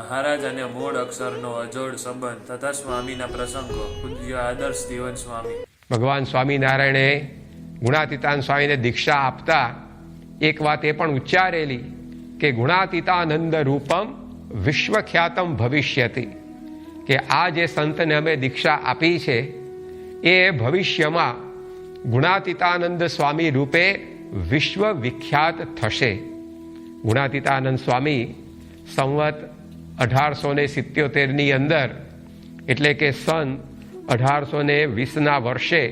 મહારાજ અને મૂળ અક્ષરનો અજોડ સંબંધ તથા સ્વામીના પ્રસંગો. પૂજ્ય આદર્શ જીવન સ્વામી. ભગવાન સ્વામિનારાયણે ગુણાતીતાનંદ સ્વામીને દીક્ષા આપતા એક વાત એ પણ ઉચ્ચારેલી કે ગુણાતીતાનંદ રૂપમ વિશ્વખ્યાતમ ભવિષ્યતિ, કે આ જે સંતને અમે દીક્ષા આપી છે એ ભવિષ્યમાં ગુણાતીતાનંદ સ્વામી રૂપે વિશ્વ વિખ્યાત થશે. ગુણાતીતાનંદ સ્વામી સંવત 1877ની અંદર, એટલે કે સન 1820ના વર્ષે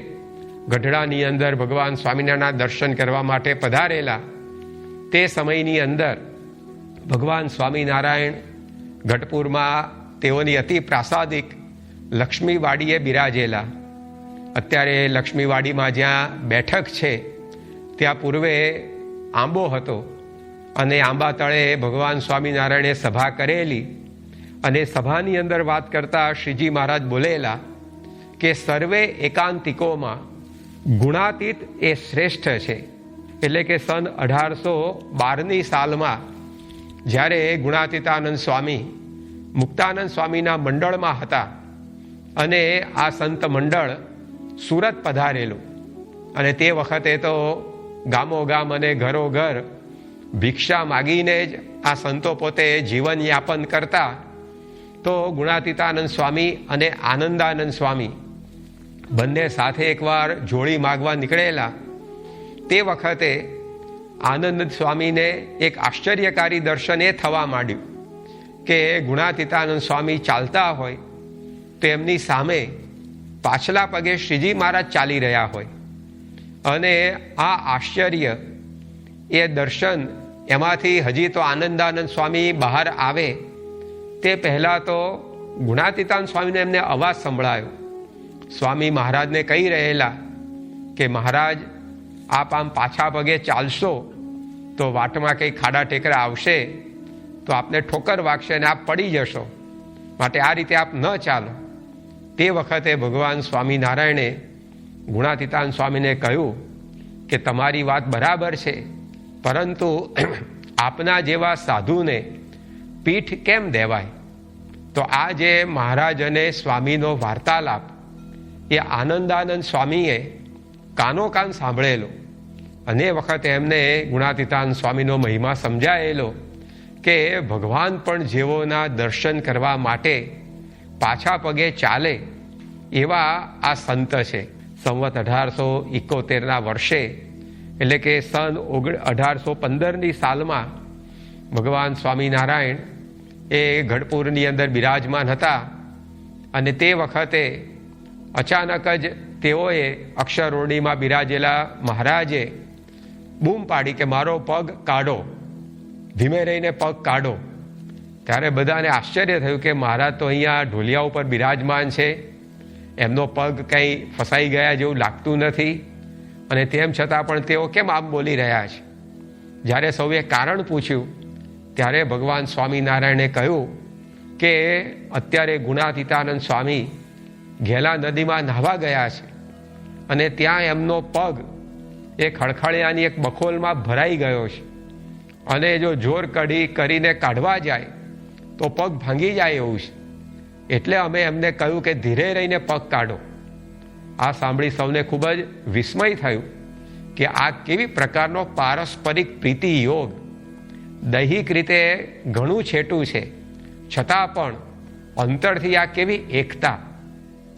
ગઢડાની અંદર ભગવાન સ્વામિનારાયણના દર્શન કરવા માટે પધારેલા. તે સમયની અંદર ભગવાન સ્વામિનારાયણ ગઢપુરમાં તેઓની અતિ પ્રાસાદિક લક્ષ્મીવાડીએ બિરાજેલા. અત્યારે લક્ષ્મીવાડીમાં જ્યાં બેઠક છે ત્યાં પૂર્વે આંબો હતો અને આંબા તળે ભગવાન સ્વામિનારાયણે સભા કરેલી. અને સભાની અંદર વાત કરતા શ્રીજી મહારાજ બોલેલા કે સર્વે એકાંતિકોમાં ગુણાતીત એ શ્રેષ્ઠ છે. એટલે કે સન 1812ની સાલમાં જ્યારે ગુણાતીતાનંદ સ્વામી મુક્તાનંદ સ્વામીના મંડળમાં હતા અને આ સંત મંડળ સુરત પધારેલું, અને તે વખતે તો ગામોગામ અને ઘરોઘર ભિક્ષા માગીને જ આ સંતો પોતે જીવનયાપન કરતા. તો ગુણાતીતાનંદ સ્વામી અને આનંદાનંદ સ્વામી બંને સાથે એકવાર જોડી માગવા નીકળેલા. તે વખતે આનંદ સ્વામીને એક આશ્ચર્યકારી દર્શન એ થવા માંડ્યું કે ગુણાતીતાનંદ સ્વામી ચાલતા હોય તો એમની સામે પાછલા પગે શ્રીજી મહારાજ ચાલી રહ્યા હોય. અને આ આશ્ચર્ય, એ દર્શન, એમાંથી હજી તો આનંદાનંદ સ્વામી બહાર આવે તે પહેલાં તો ગુણાતીતાનંદ સ્વામીને એમને અવાજ સંભળાયો. સ્વામી મહારાજને કહી રહેલા કે મહારાજ, આપ આમ પાછા પગે ચાલશો તો વાટમાં કંઈ ખાડા ટેકરા આવશે તો આપને ઠોકર વાગશે અને આપ પડી જશો, માટે આ રીતે આપ ન ચાલો. તે વખતે ભગવાન સ્વામિનારાયણે ગુણાતીતાનંદ સ્વામીને કહ્યું કે તમારી વાત બરાબર છે, પરંતુ આપના જેવા સાધુને પીઠ કેમ દેવાય? તો આ જે મહારાજ અને સ્વામીનો વાર્તાલાપ એ આનંદાનંદ સ્વામીએ કાનોકાન સાંભળેલો. અને એ વખતે એમને ગુણાતીતાનંદ સ્વામીનો મહિમા સમજાયેલો કે ભગવાન પણ જેઓના દર્શન કરવા માટે પાછા પગે ચાલે એવા આ સંત છે. સંવત 1871ના વર્ષે, એટલે કે સન 1815ની સાલમાં ભગવાન સ્વામિનારાયણ એ ગઢપુરની અંદર બિરાજમાન હતા. અને તે વખતે અચાનક જ તેઓએ અક્ષરરોડીમાં બિરાજેલા મહારાજે બૂમ પાડી કે મારો પગ કાઢો, ધીમે રહીને પગ કાઢો. ત્યારે બધાને આશ્ચર્ય થયું કે મહારાજ તો અહીંયા ઢોલિયા ઉપર બિરાજમાન છે, એમનો પગ કંઈ ફસાઈ ગયા જેવું લાગતું નથી, અને તેમ છતાં પણ તેઓ કેમ આમ બોલી રહ્યા છે? જ્યારે સૌએ કારણ પૂછ્યું ત્યારે ભગવાન સ્વામિનારાયણે કહ્યું કે અત્યારે ગુણાતીતાનંદ સ્વામી ઘેલા નદીમાં નાહવા ગયા છે અને ત્યાં એમનો પગ એ ખળખળિયાની એક બખોલમાં ભરાઈ ગયો છે, અને જો જોર કરીને કાઢવા જાય તો પગ ભાંગી જાય એવું છે. એટલે અમે એમને કહ્યું કે ધીરે રહીને પગ કાઢો. આ સાંભળી સૌને ખૂબ જ વિસ્મય થયું કે આ કેવી પ્રકારનો પારસ્પરિક પ્રીતિ યોગ. દૈહિક રીતે ઘણું છેટું છે, છતાં પણ અંતરથી આ કેવી એકતા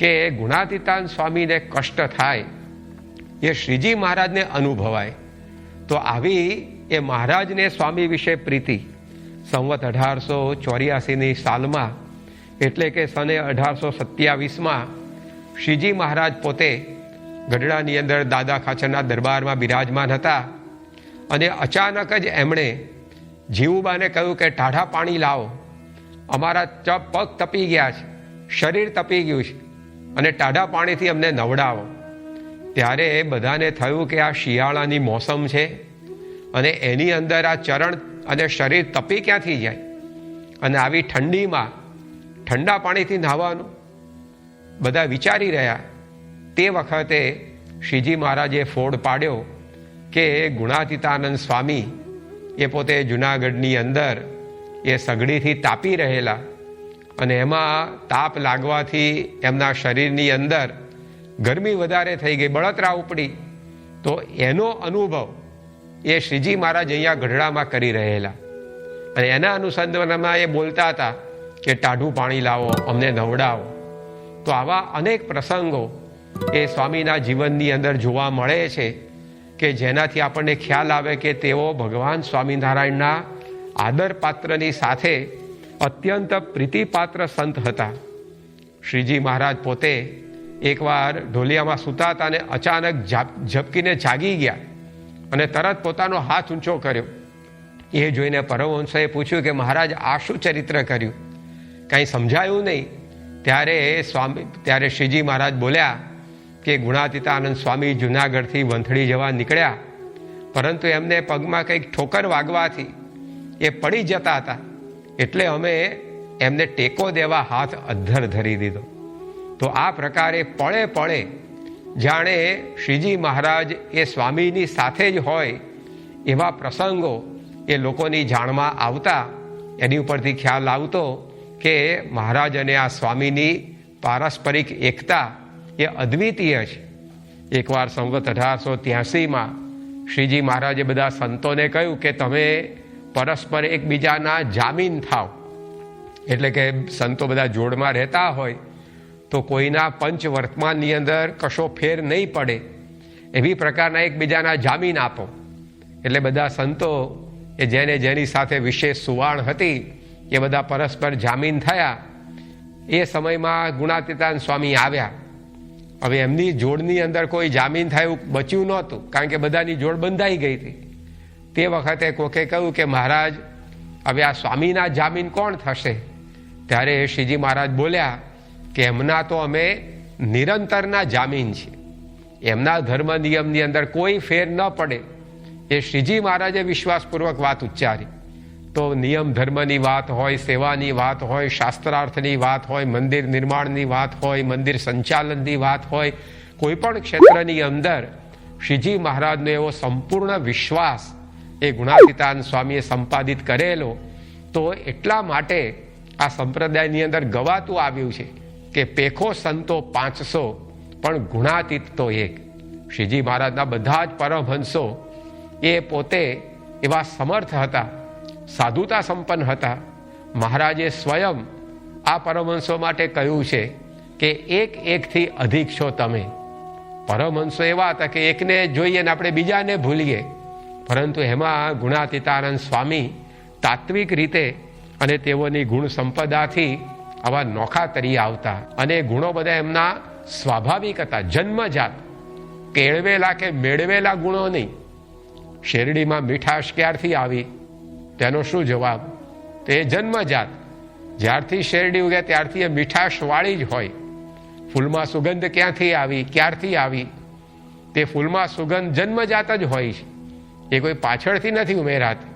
કે ગુણાતીતાનંદ સ્વામીને કષ્ટ થાય એ શ્રીજી મહારાજને અનુભવાય. તો આવી એ મહારાજને સ્વામી વિશે પ્રીતિ સંવત 1884ની સાલમાં, એટલે કે સને 1827માં શ્રીજી મહારાજ પોતે ગઢડાની અંદર દાદા ખાચરના દરબારમાં બિરાજમાન હતા. અને અચાનક જ એમણે જીવુબાને કહ્યું કે ટાઢા પાણી લાવો, અમારા પગ તપી ગયા છે, શરીર તપી ગયું છે, અને ટાઢા પાણીથી અમને નવડાવો. ત્યારે બધાને થયું કે આ શિયાળાની મોસમ છે અને એની અંદર આ ચરણ અને શરીર તપી ક્યાંથી જાય, અને આવી ઠંડીમાં ઠંડા પાણીથી નહાવાનું બધા વિચારી રહ્યા. તે વખતે શ્રીજી મહારાજે ફોડ પાડ્યો કે ગુણાતીતાનંદ સ્વામી એ પોતે જુનાગઢની અંદર એ સગડીથી તાપી રહેલા અને એમાં તાપ લાગવાથી એમના શરીરની અંદર ગરમી વધારે થઈ ગઈ, બળતરા ઉપડી. તો એનો અનુભવ એ શ્રીજી મહારાજ અહીંયા ગઢડામાં કરી રહેલા અને એના અનુસંધાનમાં એ બોલતા હતા કે ટાઢું પાણી લાવો, અમને નવડાવો. તો આવા અનેક પ્રસંગો એ સ્વામીના જીવનની અંદર જોવા મળે છે કે જેનાથી આપણને ખ્યાલ આવે કે તેઓ ભગવાન સ્વામિનારાયણના આદરપાત્રની સાથે અત્યંત પ્રીતિપાત્ર સંત હતા. શ્રીજી મહારાજ પોતે એકવાર ઢોલિયામાં સૂતા હતા અને અચાનક ઝબકીને જાગી ગયા અને તરત પોતાનો હાથ ઊંચો કર્યો. એ જોઈને પરમહંસોએ પૂછ્યું કે મહારાજ આ શું ચરિત્ર કર્યું, કાંઈ સમજાયું નહીં. ત્યારે શ્રીજી મહારાજ બોલ્યા કે ગુણાતીતાનંદ સ્વામી જુનાગઢથી વંથળી જવા નીકળ્યા, પરંતુ એમને પગમાં કંઈક ઠોકર વાગવાથી એ પડી જતા હતા, એટલે અમે એમને ટેકો દેવા હાથ અધ્ધર ધરી દીધો. તો આ પ્રકારે પળે પળે જાણે શ્રીજી મહારાજ એ સ્વામીની સાથે જ હોય એવા પ્રસંગો એ લોકોની જાણમાં આવતા. એની ઉપરથી ખ્યાલ આવતો કે મહારાજ અને આ સ્વામીની પારસ્પરિક એકતા એ અદ્વિતીય છે. એકવાર સંવત 1883માં શ્રીજી મહારાજે બધા સંતોને કહ્યું કે તમે પરસ્પર એકબીજાના જામીન થાવ. એટલે કે સંતો બધા જોડમાં રહેતા હોય તો કોઈના પંચ વર્તમાનની અંદર કશો ફેર નહીં પડે એવી પ્રકારના એકબીજાના જામીન આપો. એટલે બધા સંતો એ જેની સાથે વિશેષ સુવાણ હતી એ બધા પરસ્પર જામીન થયા. એ સમયમાં ગુણાતીતાનંદ સ્વામી આવ્યા. હવે એમની જોડની અંદર કોઈ જામીન થાય એવું બચ્યું નહોતું, કારણ કે બધાની જોડ બંધાઈ ગઈ હતી. તે વખતે કોકે કહ્યું કે મહારાજ હવે આ સ્વામીના જામીન કોણ થશે? ત્યારે શ્રીજી મહારાજ બોલ્યા કે એમના તો અમે નિરંતરના જામીન છીએ, એમના ધર્મ નિયમની અંદર કોઈ ફેર ન પડે એ શ્રીજી મહારાજે વિશ્વાસપૂર્વક વાત ઉચ્ચારી. તો નિયમ ધર્મની વાત હોય, સેવાની વાત હોય, શાસ્ત્રાર્થની વાત હોય, મંદિર નિર્માણની વાત હોય, મંદિર સંચાલનની વાત હોય, કોઈ પણ ક્ષેત્રની અંદર શ્રીજી મહારાજનો એવો સંપૂર્ણ વિશ્વાસ એ ગુણાતીતાનંદ સ્વામીએ સંપાદિત કરેલો. તો એટલા માટે આ સંપ્રદાયની અંદર ગવાતું આવ્યું છે કે પેખો સંતો 500 પણ ગુણાતીત તો એક. શ્રીજી મહારાજના બધા જ પરમહંસો એ પોતે એવા સમર્થ હતા, સાધુતા સંપન્ન હતા. મહારાજે સ્વયં આ પરમહંસો માટે કહ્યું છે કે એકથી અધિક છો તમે. પરમહંસો એવા હતા કે એકને જોઈએ ને આપણે બીજાને ભૂલીએ, પરંતુ એમાં ગુણાતીતાનંદ સ્વામી તાત્વિક રીતે અને તેઓની ગુણ સંપદાથી આવા નોખા તરી આવતા. અને ગુણો બધા એમના સ્વાભાવિક હતા, જન્મજાત, કેળવેલા કે મેળવેલા ગુણો નહીં. શેરડીમાં મીઠાશ ક્યારથી આવી તેનો શું જવાબ? તો એ જન્મજાત, જ્યારથી શેરડી ઉગે ત્યારથી એ મીઠાશ વાળી જ હોય. ફૂલમાં સુગંધ ક્યાંથી આવી, ક્યારથી આવી? તે ફૂલમાં સુગંધ જન્મજાત જ હોય છે, એ કોઈ પાછળથી નથી ઉમેરાતી.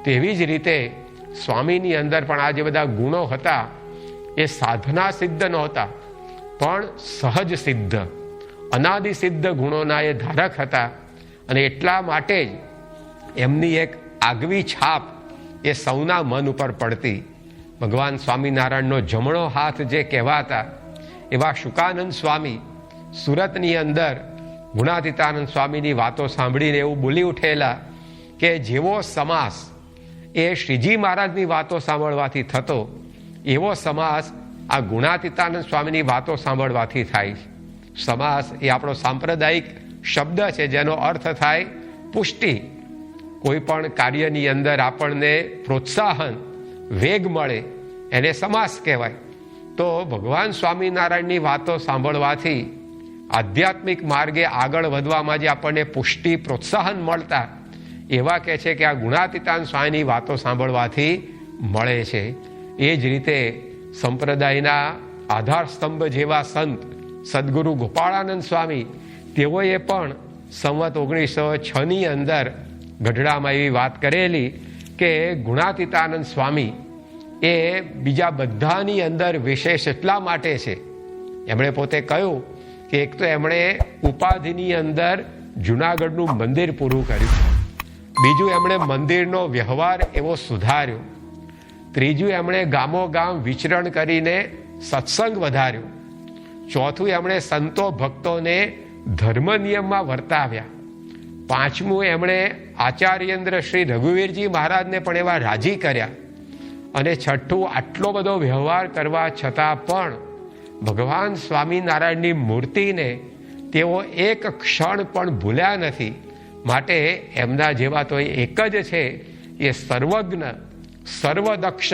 તેવી જ રીતે સ્વામીની અંદર પણ આ જે બધા ગુણો હતા એ સાધના સિદ્ધ નહોતા, પણ સહજ સિદ્ધ, અનાદિ સિદ્ધ ગુણોના એ ધારક હતા. અને એટલા માટે જ એમની એક આગવી છાપ એ સૌના મન ઉપર પડતી. ભગવાન સ્વામિનારાયણનો જમણો હાથ જે કહેવાતા એવા શુકાનંદ સ્વામી સુરતની અંદર ગુણાતીતાનંદ સ્વામીની વાતો સાંભળીને એવું બોલી ઉઠેલા કે જેવો સમાસ એ શ્રીજી મહારાજની વાતો સાંભળવાથી થતો એવો સમાસ આ ગુણાતીતાનંદ સ્વામીની વાતો સાંભળવાથી થાય. સમાસ એ આપણો સાંપ્રદાયિક શબ્દ છે જેનો અર્થ થાય પુષ્ટિ. કોઈ પણ કાર્યની અંદર આપણને પ્રોત્સાહન, વેગ મળે એને સમાસ કહેવાય. તો ભગવાન સ્વામિનારાયણની વાતો સાંભળવાથી આધ્યાત્મિક માર્ગે આગળ વધવામાં જે આપણને પુષ્ટિ, પ્રોત્સાહન મળતા, એવા કહે છે કે આ ગુણાતીતાનંદ સ્વામીની વાતો સાંભળવાથી મળે છે. એ જ રીતે સંપ્રદાયના આધાર સ્તંભ જેવા સંત સદગુરુ ગોપાળાનંદ સ્વામી, તેઓએ પણ સંવત 1906ની અંદર ગઢડામાં એવી વાત કરેલી કે ગુણાતીતાનંદ સ્વામી એ બીજા બધાની અંદર વિશેષ એટલા માટે છે. એમણે પોતે કહ્યું કે એક તો એમણે ઉપાધિની અંદર જુનાગઢનું મંદિર પૂરું કર્યું, બીજું એમણે મંદિરનો વ્યવહાર એવો સુધાર્યો, ત્રીજું, એમણે ગામોગામ વિચરણ કરીને સત્સંગ વધાર્યો. ચોથું, એમણે સંતો ભક્તોને ધર્મ નિયમમાં વર્તાવ્યા. પાંચમું, એમણે આચાર્યેન્દ્ર શ્રી રઘુવીરજી મહારાજને પણ એવા રાજી કર્યા. અને છઠ્ઠું, આટલો બધો વ્યવહાર કરવા છતાં પણ ભગવાન સ્વામિનારાયણની મૂર્તિને તેઓ એક ક્ષણ પણ ભૂલ્યા નથી. માટે એમના જેવા તો એક જ છે, એ સર્વજ્ઞ, સર્વદક્ષ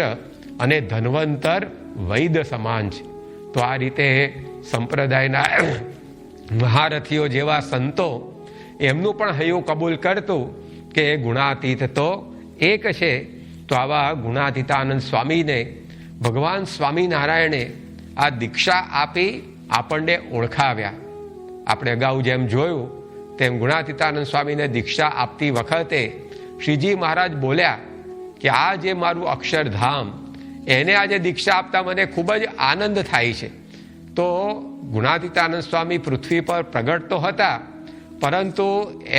અને ધન્વંતર વૈદ્ય સમાન છે. તો આ રીતે સંપ્રદાયના મહારથીઓ જેવા સંતો એમનું પણ હૈયું કબૂલ કરતું કે ગુણાતીત તો એક છે. તો આવા ગુણાતીતાનંદ સ્વામીને ભગવાન સ્વામિનારાયણે આ દીક્ષા આપી આપણને ઓળખાવ્યા. આપણે અગાઉ જેમ જોયું તેમ ગુણાતીતાનંદ સ્વામીને દીક્ષા આપતી વખતે શ્રીજી મહારાજ બોલ્યા કે આ જે મારું અક્ષરધામ, એને આજે દીક્ષા આપતા મને ખૂબ જ આનંદ થાય છે. તો ગુણાતીતાનંદ સ્વામી પૃથ્વી પર પ્રગટ તો હતા, પરંતુ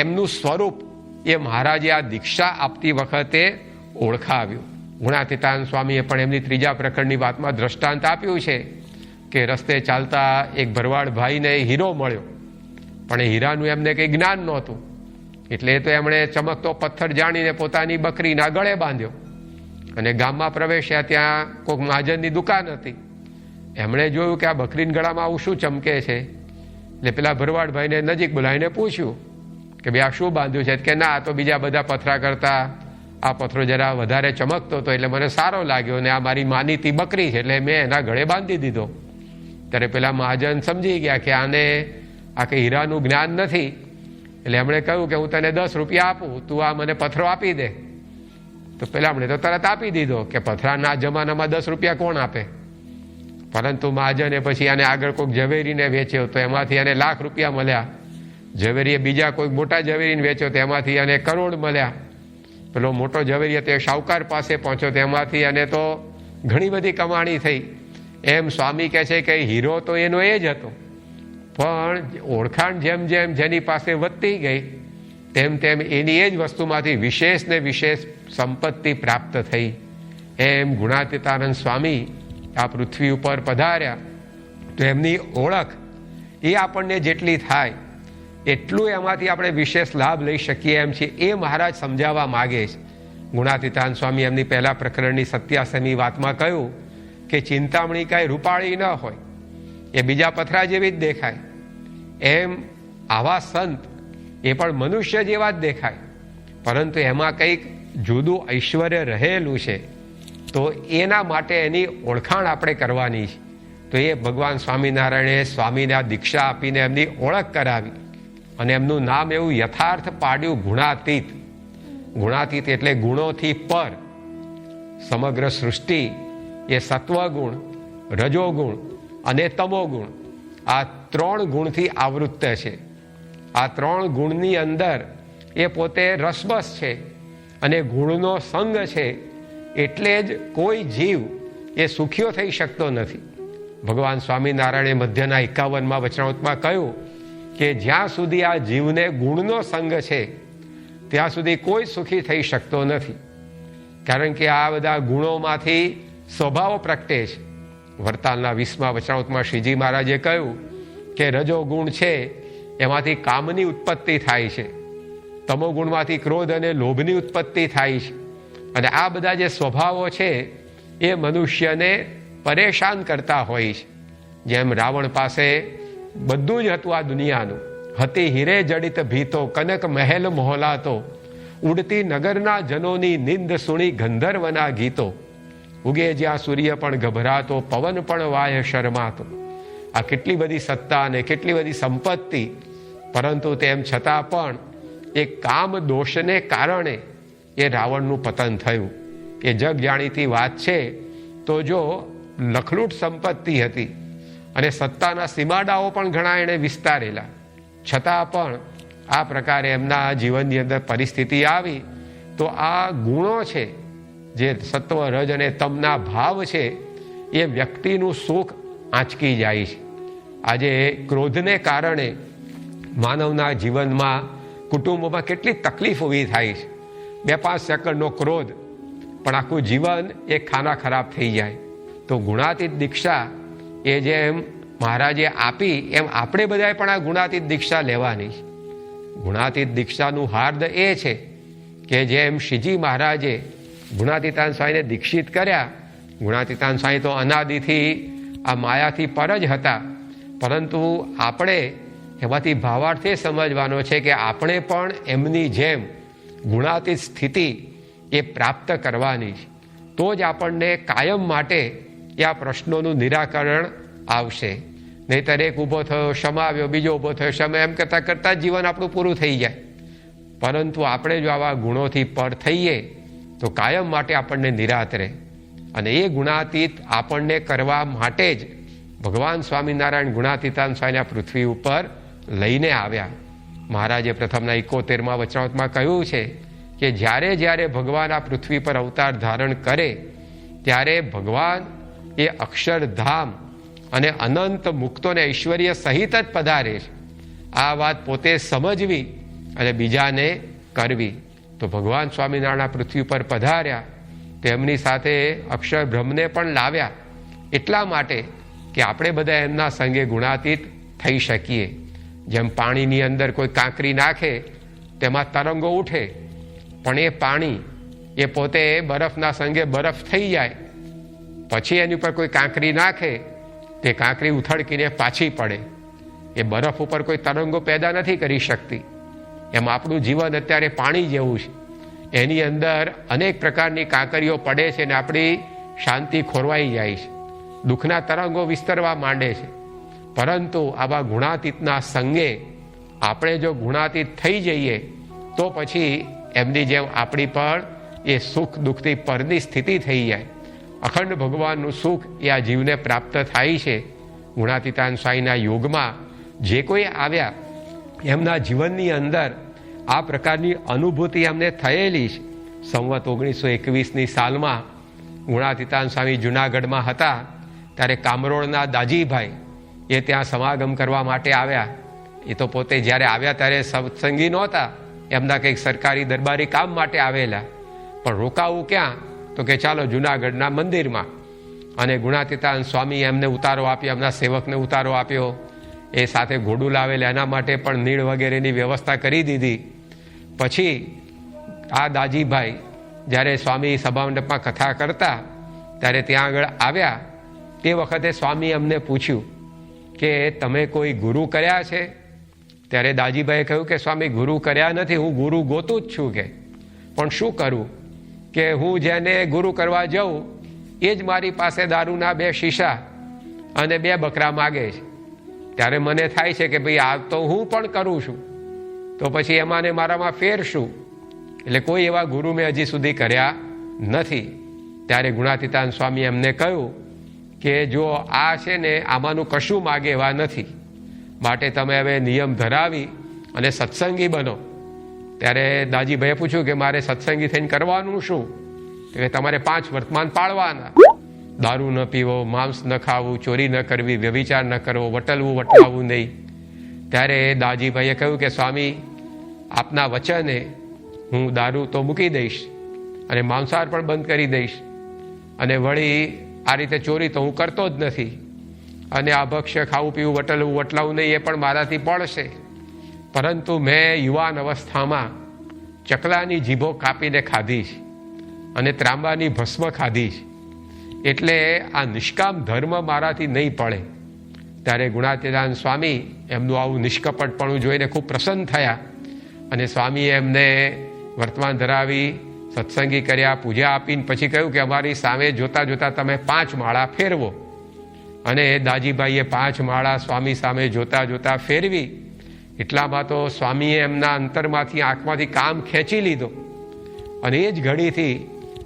એમનું સ્વરૂપ એ મહારાજે આ દીક્ષા આપતી વખતે ઓળખાવ્યું. ગુણાતીતાનંદ સ્વામીએ પણ એમની ત્રીજા પ્રકરણની વાતમાં દ્રષ્ટાંત આપ્યું છે કે રસ્તે ચાલતા એક ભરવાડ ભાઈને હીરો મળ્યો, પણ એ હીરાનું એમને કંઈ જ્ઞાન નહોતું. એટલે એ તો એમણે ચમકતો પથ્થર જાણીને પોતાની બકરીના ગળે બાંધ્યો અને ગામમાં પ્રવેશ્યા. ત્યાં કોઈક મહાજનની દુકાન હતી. એમણે જોયું કે આ બકરીના ગળામાં આવું શું ચમકે છે. એટલે પેલા ભરવાડભાઈને નજીક બોલાવીને પૂછ્યું કે ભાઈ આ શું બાંધ્યું છે. કે ના, આ તો બીજા બધા પથરા કરતા આ પથરો જરા વધારે ચમકતો હતો એટલે મને સારો લાગ્યો અને આ મારી માનીતી બકરી છે એટલે મેં એના ગળે બાંધી દીધો. ત્યારે પેલા મહાજન સમજી ગયા કે આને આ કંઈ હીરાનું જ્ઞાન નથી. એટલે એમણે કહ્યું કે હું તને 10 રૂપિયા આપું, તું આ મને પથરો આપી દે. તો પેલા એમણે તો તરત આપી દીધો કે પથરાના જમાનામાં 10 રૂપિયા કોણ આપે. પરંતુ મહાજને પછી આને આગળ કોઈક ઝવેરીને વેચ્યો તો એમાંથી એને લાખ રૂપિયા મળ્યા. ઝવેરીએ બીજા કોઈક મોટા ઝવેરીને વેચ્યો તો એમાંથી એને કરોડ મળ્યા. પેલો મોટો ઝવેરી તે શાહુકાર પાસે પહોંચ્યો તેમાંથી અને તો ઘણી બધી કમાણી થઈ. એમ સ્વામી કહે છે કે હીરો તો એનો એ જ હતો, પણ ઓળખાણ જેમ જેમ જેની પાસે વધતી ગઈ તેમ તેમ એની એ જ વસ્તુમાંથી વિશેષ ને વિશેષ સંપત્તિ પ્રાપ્ત થઈ. એમ ગુણાતીતાનંદ સ્વામી આ પૃથ્વી ઉપર પધાર્યા તો એમની ઓળખ એ આપણને જેટલી થાય એટલું એમાંથી આપણે વિશેષ લાભ લઈ શકીએ એમ છે, એ મહારાજ સમજાવવા માગે છે. ગુણાતીતાનંદ સ્વામી એમની પહેલા પ્રકરણની 87મી વાતમાં કહ્યું કે ચિંતામણી કાંઈ રૂપાળી ન હોય, એ બીજા પથરા જેવી જ દેખાય. એમ આવા સંત એ પણ મનુષ્ય જેવા જ દેખાય, પરંતુ એમાં કંઈક જુદું ઐશ્વર્ય રહેલું છે. તો એના માટે એની ઓળખાણ આપણે કરવાની છે. તો એ ભગવાન સ્વામિનારાયણે સ્વામીને આ દીક્ષા આપીને એમની ઓળખ કરાવી અને એમનું નામ એવું યથાર્થ પાડ્યું ગુણાતીત. ગુણાતીત એટલે ગુણોથી પર. સમગ્ર સૃષ્ટિ એ સત્વગુણ, રજોગુણ અને તમોગુણ, આ 3 ગુણથી આવૃત્ત છે. આ 3 ગુણની અંદર એ પોતે રસબસ છે અને ગુણનો સંગ છે. એટલે જ કોઈ જીવ એ સુખીઓ થઈ શકતો નથી. ભગવાન સ્વામિનારાયણે મધ્યના 51માં વચનામૃતમાં કહ્યું કે જ્યાં સુધી આ જીવને ગુણનો સંગ છે ત્યાં સુધી કોઈ સુખી થઈ શકતો નથી. કારણ કે આ બધા ગુણોમાંથી સ્વભાવો પ્રગટે છે. વરતાલના 20મા વચનામૃતમાં શ્રીજી મહારાજે કહ્યું કે રજોગુણ છે એમાંથી કામની ઉત્પત્તિ થાય છે, તમોગુણમાંથી ક્રોધ અને લોભની ઉત્પત્તિ થાય છે. અને આ બધા જે સ્વભાવો છે એ મનુષ્યને પરેશાન કરતા હોય છે. જેમ રાવણ પાસે બધું જ હતું આ દુનિયાનું, હતી હીરે જડિત ભીતો, કનક મહેલ મોહલાતો, ઉડતી નગરના જનોની નિંદ સુણી ગંધર્વના ગીતો, ઉગે જ્યાં સૂર્ય પણ ગભરાતો, પવન પણ વાય શરમાતો. આ કેટલી બધી સત્તા અને કેટલી બધી સંપત્તિ, પરંતુ તેમ છતાં પણ એ કામ દોષને કારણે એ રાવણનું પતન થયું. એ જગ જાણીતી વાત છે. તો જો લખલૂટ સંપત્તિ હતી અને સત્તાના સીમાડાઓ પણ ઘણા એણે વિસ્તારેલા, છતાં પણ આ પ્રકારે એમના જીવનની અંદર પરિસ્થિતિ આવી તો આ ગુણો છે જે સત્વ, રજ અને તમના ભાવ છે એ વ્યક્તિનું સુખ આંચકી જાય છે. આજે ક્રોધને કારણે માનવના જીવનમાં, કુટુંબોમાં કેટલી તકલીફ ઊભી થાય છે. 2-5 સેકન્ડનો ક્રોધ પણ આખું જીવન એ ખાના ખરાબ થઈ જાય. તો ગુણાતીત દીક્ષા એ જેમ મહારાજે આપી એમ આપણે બધાએ પણ આ ગુણાતીત દીક્ષા લેવાની. ગુણાતીત દીક્ષાનું હાર્દ એ છે કે જેમ શ્રીજી મહારાજે ગુણાતીતાન સ્વામીને દીક્ષિત કર્યા. ગુણાતીતાન સ્વામી તો અનાદિથી આ માયાથી પર જ હતા, પરંતુ આપણે એમાંથી ભાવાર્થ એ સમજવાનો છે કે આપણે પણ એમની જેમ ગુણાતીત સ્થિતિ એ પ્રાપ્ત કરવાની. તો જ આપણને કાયમ માટે એ આ પ્રશ્નોનું નિરાકરણ આવશે. નહીંતર એક ઊભો થયો ક્ષમા આવ્યો, બીજો ઊભો થયો ક્ષમા, એમ કરતાં કરતાં જીવન આપણું પૂરું થઈ જાય. પરંતુ આપણે જો આવા ગુણોથી પર થઈએ તો કાયમ માટે આપણને નિરાત રહે. અને એ ગુણાતીત આપણને કરવા માટે જ ભગવાન સ્વામિનારાયણ ગુણાતીતાન સ્વામીને પૃથ્વી ઉપર લઈને આવ્યા. મહારાજે પ્રથમના 71મા વચનામૃતમાં કહ્યું છે કે જ્યારે જ્યારે ભગવાન આ પૃથ્વી પર અવતાર ધારણ કરે ત્યારે ભગવાન એ અક્ષરધામ અને અનંત મુક્તોને ઐશ્વર્ય સહિત જ પધારે છે. આ વાત પોતે સમજવી અને બીજાને કરવી. તો ભગવાન સ્વામિનારાયણ પૃથ્વી પર પધાર્યા, તેમની સાથે અક્ષર બ્રહ્મને પણ લાવ્યા એટલા માટે કે આપણે બધા એમના સંગે ગુણાતીત થઈ શકીએ. જેમ પાણીની અંદર કોઈ કાંકરી નાખે તેમાં તરંગો ઉઠે, પણ એ પાણી એ પોતે બરફના સંગે બરફ થઈ જાય, પછી એની ઉપર કોઈ કાંકરી નાખે તે કાંકરી ઉથળકીને પાછી પડે. એ બરફ ઉપર કોઈ તરંગો પેદા નથી કરી શકતી. એમ આપણું જીવન અત્યારે પાણી જેવું છે. એની અંદર અનેક પ્રકારની કાંકરીઓ પડે છે ને આપણી શાંતિ ખોરવાઈ જાય છે, દુઃખના તરંગો વિસ્તરવા માંડે છે. પરંતુ આવા ગુણાતીતના સંગે આપણે જો ગુણાતીત થઈ જઈએ તો પછી એમની જેમ આપણી પણ એ સુખ દુઃખથી પરની સ્થિતિ થઈ જાય. અખંડ ભગવાનનું સુખ એ આ જીવને પ્રાપ્ત થાય છે. ગુણાતીતાન સ્વામીના યોગમાં જે કોઈ આવ્યા એમના જીવનની અંદર આ પ્રકારની અનુભૂતિ અમને થયેલી છે. સંવત 1921ની સાલમાં ગુણાતીતાન સ્વામી જુનાગઢમાં હતા ત્યારે કામરોળના દાજીભાઈ એ ત્યાં સમાગમ કરવા માટે આવ્યા. એ તો પોતે જ્યારે આવ્યા ત્યારે સત્સંગી નહોતા, એમના કંઈક સરકારી દરબારી કામ માટે આવેલા. પણ રોકાવું ક્યાં? તો કે ચાલો જુનાગઢના મંદિરમાં. અને ગુણાતીતાન સ્વામી એમને ઉતારો આપ્યો, એમના સેવકને ઉતારો આપ્યો. એ સાથે ઘોડું લાવેલા, એના માટે પણ નીણ વગેરેની વ્યવસ્થા કરી દીધી. પછી આ દાજીભાઈ જ્યારે સ્વામી સભામંડપમાં કથા કરતા ત્યારે ત્યાં આગળ આવ્યા. તે વખતે સ્વામી એમને પૂછ્યું કે તમે કોઈ ગુરુ કર્યા છે? ત્યારે દાજીભાઈએ કહ્યું કે સ્વામી ગુરુ કર્યા નથી, હું ગુરુ ગોતું જ છું. કે પણ શું કરું કે હું જેને ગુરુ કરવા જાઉં એ જ મારી પાસે દારૂના 2 શીશા અને 2 બકરા માગે છે. ત્યારે મને થાય છે કે ભાઈ આ તો હું પણ કરું છું, તો પછી એમાં ને મારામાં ફેર શું? એટલે કોઈ એવા ગુરુ મેં હજી સુધી કર્યા નથી. ત્યારે ગુણાતીતાન સ્વામી એમને કહ્યું કે જો આ છે ને આમાંનું કશું માગે એવા નથી, માટે તમે હવે નિયમ ધરાવી અને સત્સંગી બનો. ત્યારે દાજીભાઈએ પૂછ્યું કે મારે સત્સંગી થઈને કરવાનું શું? કે તમારે 5 વર્તમાન પાળવાના: દારૂ ન પીવો, માંસ ન ખાવું, ચોરી ન કરવી, વ્યભિચાર ન કરવો, વટલવું વટલાવવું નહીં. ત્યારે દાજીભાઈએ કહ્યું કે સ્વામી આપના વચને હું દારૂ તો મૂકી દઈશ અને માંસાહાર પણ બંધ કરી દઈશ, અને વળી આ રીતે ચોરી તો હું કરતો જ નથી, અને આ ભક્ષ્ય ખાવું પીવું વટલવું વટલાવું નહીં એ પણ મારાથી પડશે. પરંતુ મેં યુવાન અવસ્થામાં ચકલાની જીભો કાપીને ખાધી છે અને ત્રાંબાની ભસ્મ ખાધી છે, એટલે આ નિષ્કામ ધર્મ મારાથી નહીં પડે. ત્યારે ગુણાતીતાન સ્વામી એમનું આવું નિષ્કપટપણું જોઈને ખૂબ પ્રસન્ન થયા અને સ્વામીએ એમને વર્તમાન ધરાવી સત્સંગી કર્યા, પૂજા આપીને પછી કહ્યું કે અમારી સામે જોતા જોતા તમે 5 માળા ફેરવો. અને દાજીભાઈએ 5 માળા સ્વામી સામે જોતા જોતા ફેરવી. એટલામાં તો સ્વામીએ એમના અંતરમાંથી આંખમાંથી કામ ખેંચી લીધો અને એ જ ઘડીથી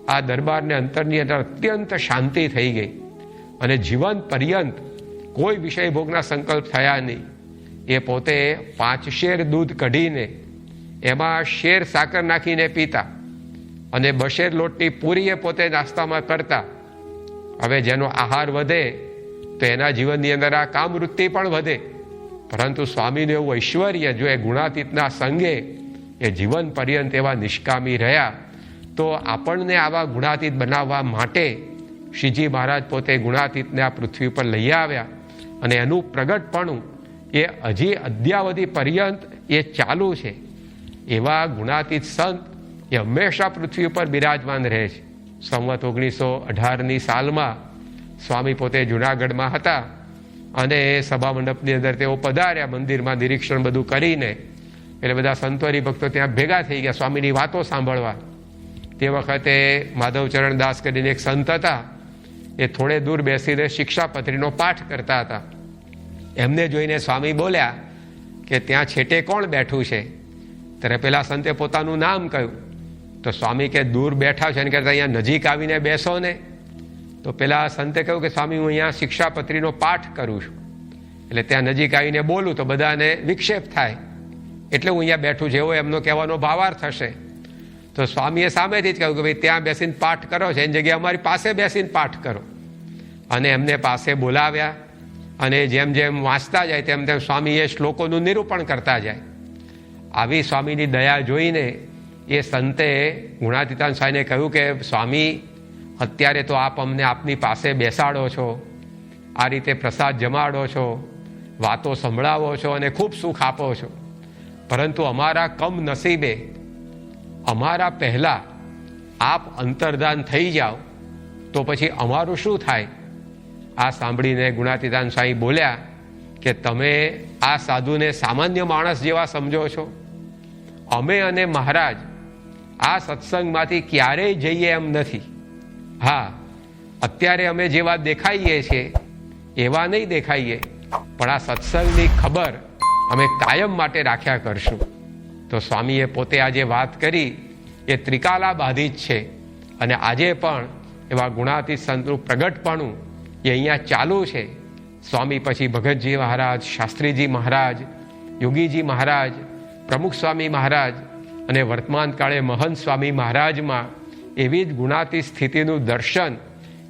આ દરબારને અંતરની અંદર અત્યંત શાંતિ થઈ ગઈ અને જીવન પર્યંત કોઈ વિષય ભોગના સંકલ્પ થયા નહીં. એ પોતે 5 શેર દૂધ કઢીને એમાં શેર સાકર નાખીને પીતા અને 2 શેર લોટની પૂરી એ પોતે નાસ્તામાં કરતા. હવે જેનો આહાર વધે તો એના જીવનની અંદર આ કામવૃત્તિ પણ વધે, પરંતુ સ્વામીનું એવું ઐશ્વર્ય જો એ ગુણાતીતના સંગે એ જીવન પર્યંત એવા નિષ્કામી રહ્યા તો આપણને આવા ગુણાતીત બનાવવા માટે શ્રીજી મહારાજ પોતે ગુણાતીતને આ પૃથ્વી પર લઈ આવ્યા અને એનું પ્રગટપણું એ હજી અદ્યાવધિ પર્યંત એ ચાલુ છે. એવા ગુણાતીત સંત એ હંમેશા પૃથ્વી ઉપર બિરાજમાન રહે છે. સંવત 1918ની સાલમાં સ્વામી પોતે જુનાગઢમાં હતા અને સભા મંડપની અંદર તેઓ પધાર્યા, મંદિરમાં નિરીક્ષણ બધું કરીને. એટલે બધા સંતો હરિભક્તો ત્યાં ભેગા થઈ ગયા સ્વામીની વાતો સાંભળવા. તે વખતે માધવચરણ દાસ કરીને એક સંત હતા, એ થોડે દૂર બેસીને શિક્ષાપત્રીનો પાઠ કરતા હતા. એમને જોઈને સ્વામી બોલ્યા કે ત્યાં છેટે કોણ બેઠું છે? ત્યારે પેલા સંતે પોતાનું નામ કહ્યું. તો સ્વામી કે દૂર બેઠા છે એને કહેતા અહીંયા નજીક આવીને બેસો ને. તો પેલા સંતે કહ્યું કે સ્વામી હું અહીંયા શિક્ષાપત્રીનો પાઠ કરું છું, એટલે ત્યાં નજીક આવીને બોલું તો બધાને વિક્ષેપ થાય, એટલે હું અહીંયા બેઠું છું, એવો એમનો કહેવાનો ભાવાર્થ હશે. તો સ્વામીએ સામેથી જ કહ્યું કે ભાઈ ત્યાં બેસીને પાઠ કરો છો એની જગ્યાએ અમારી પાસે બેસીને પાઠ કરો. અને એમને પાસે બોલાવ્યા અને જેમ જેમ વાંચતા જાય તેમ તેમ સ્વામી એ શ્લોકોનું નિરૂપણ કરતા જાય. આવી સ્વામીની દયા જોઈને એ સંતે ગુણાતીતાન સ્વામીને કહ્યું કે સ્વામી, અત્યારે તો આપ અમને આપની પાસે બેસાડો છો, આ રીતે પ્રસાદ જમાડો છો, વાતો સંભળાવો છો અને ખૂબ સુખ આપો છો, પરંતુ અમારા કમ નસીબે અમારા પહેલાં આપ અંતર્ધાન થઈ જાઓ તો પછી અમારું શું થાય? આ સાંભળીને ગુણાતીતાન સ્વામી બોલ્યા કે તમે આ સાધુને સામાન્ય માણસ જેવા સમજો છો. અમે અને મહારાજ આ સત્સંગમાંથી ક્યારેય જઈએ એમ નથી. હા, અત્યારે અમે જેવા દેખાઈએ છીએ એવા નહીં દેખાઈએ, પણ આ સત્સંગની ખબર અમે કાયમ માટે રાખ્યા કરશું. તો સ્વામીએ પોતે આજે વાત કરી એ ત્રિકાલા બાધિત છે અને આજે પણ એવા ગુણાતીત સંતનું પ્રગટપણું એ અહીંયા ચાલુ છે. સ્વામી પછી ભગતજી મહારાજ, શાસ્ત્રીજી મહારાજ, યોગીજી મહારાજ, પ્રમુખ સ્વામી મહારાજ અને વર્તમાન કાળે મહંત સ્વામી મહારાજમાં એવી જ ગુણાતીત સ્થિતિનું દર્શન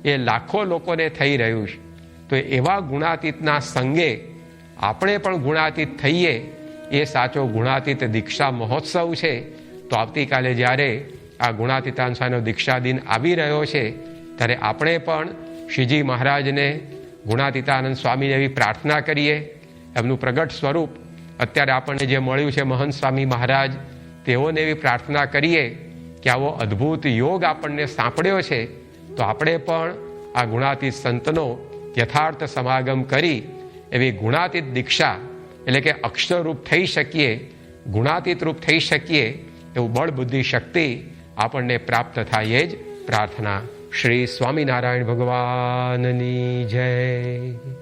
એ લાખો લોકોને થઈ રહ્યું છે. તો એવા ગુણાતીતના સંગે આપણે પણ ગુણાતીત થઈએ એ સાચો ગુણાતીત દીક્ષા મહોત્સવ છે. તો આવતીકાલે જ્યારે આ ગુણાતીતાન સ્વામીનો દીક્ષા દિન આવી રહ્યો છે ત્યારે આપણે પણ શ્રીજી મહારાજને, ગુણાતીતાનંદ સ્વામીને એવી પ્રાર્થના કરીએ, એમનું પ્રગટ સ્વરૂપ અત્યારે આપણને જે મળ્યું છે મહંત સ્વામી મહારાજ, તેઓને એવી પ્રાર્થના કરીએ કે આવો અદ્ભુત યોગ આપણને સાંપડ્યો છે તો આપણે પણ આ ગુણાતીત સંતનો યથાર્થ સમાગમ કરી એવી ગુણાતીત દીક્ષા એટલે કે અક્ષરરૂપ થઈ શકીએ, ગુણાતીત રૂપ થઈ શકીએ એવું બળ બુદ્ધિ શક્તિ આપણને પ્રાપ્ત થાય એ જ પ્રાર્થના. શ્રી સ્વામિનારાયણ ભગવાનની જય.